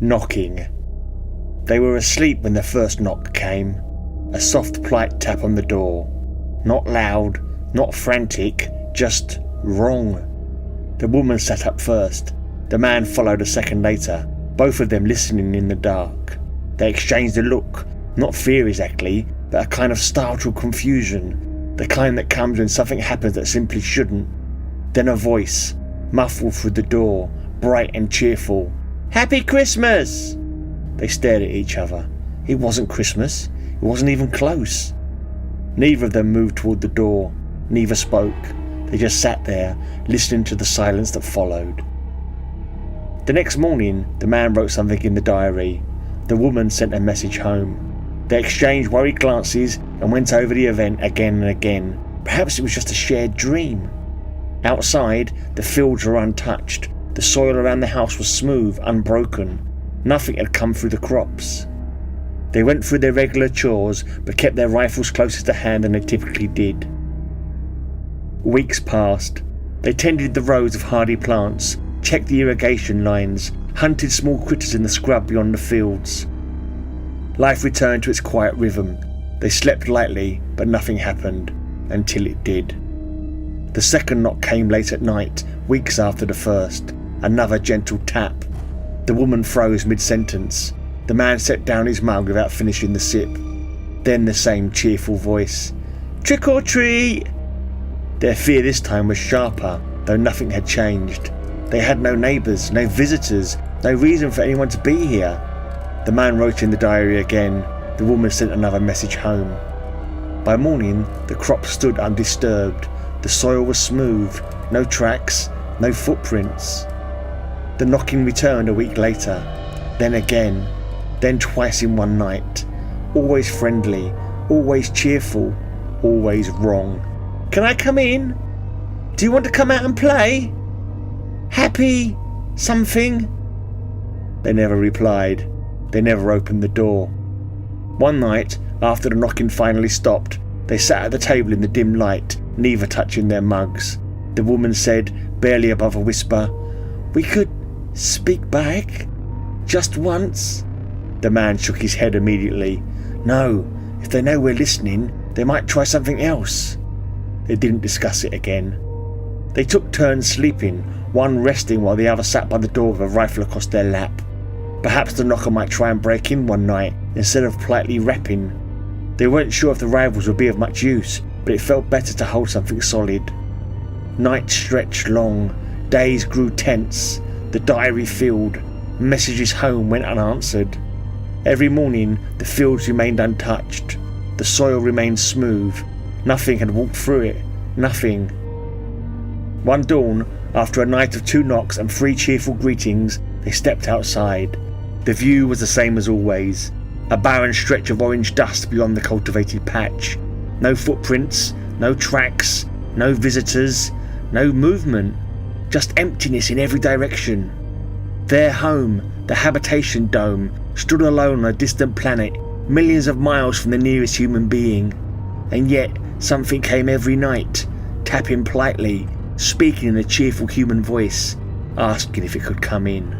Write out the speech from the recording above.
Knocking. They were asleep when the first knock came. A soft, polite tap on the door. Not loud, not frantic, just wrong. The woman sat up first. The man followed a second later, both of them listening in the dark. They exchanged a look, not fear exactly, but a kind of startled confusion, the kind that comes when something happens that simply shouldn't. Then a voice, muffled through the door, bright and cheerful. "Happy Christmas!" They stared at each other. It wasn't Christmas. It wasn't even close. Neither of them moved toward the door. Neither spoke. They just sat there, listening to the silence that followed. The next morning, the man wrote something in the diary. The woman sent a message home. They exchanged worried glances and went over the event again and again. Perhaps it was just a shared dream. Outside, the fields were untouched. The soil around the house was smooth, unbroken. Nothing had come through the crops. They went through their regular chores, but kept their rifles closer to hand than they typically did. Weeks passed. They tended the rows of hardy plants, checked the irrigation lines, hunted small critters in the scrub beyond the fields. Life returned to its quiet rhythm. They slept lightly, but nothing happened, until it did. The second knock came late at night, weeks after the first. Another gentle tap. The woman froze mid-sentence. The man set down his mug without finishing the sip. Then the same cheerful voice. "Trick or treat!" Their fear this time was sharper, though nothing had changed. They had no neighbours, no visitors, no reason for anyone to be here. The man wrote in the diary again. The woman sent another message home. By morning, the crop stood undisturbed. The soil was smooth, no tracks, no footprints. The knocking returned a week later, then again, then twice in one night. Always friendly, always cheerful, always wrong. "Can I come in? Do you want to come out and play? Happy something?" They never replied. They never opened the door. One night, after the knocking finally stopped, they sat at the table in the dim light, neither touching their mugs. The woman said, barely above a whisper, "We could speak back, just once." The man shook his head immediately. "No, if they know we're listening, they might try something else." They didn't discuss it again. They took turns sleeping, one resting while the other sat by the door with a rifle across their lap. Perhaps the knocker might try and break in one night instead of politely rapping. They weren't sure if the rifles would be of much use, but it felt better to hold something solid. Nights stretched long, days grew tense, the diary filled, messages home went unanswered. Every morning the fields remained untouched, the soil remained smooth, nothing had walked through it, nothing. One dawn, after a night of 2 knocks and 3 cheerful greetings, they stepped outside. The view was the same as always, a barren stretch of orange dust beyond the cultivated patch. No footprints, no tracks, no visitors, no movement, just emptiness in every direction. Their home, the habitation dome, stood alone on a distant planet, millions of miles from the nearest human being. And yet, something came every night, tapping politely, speaking in a cheerful human voice, asking if it could come in.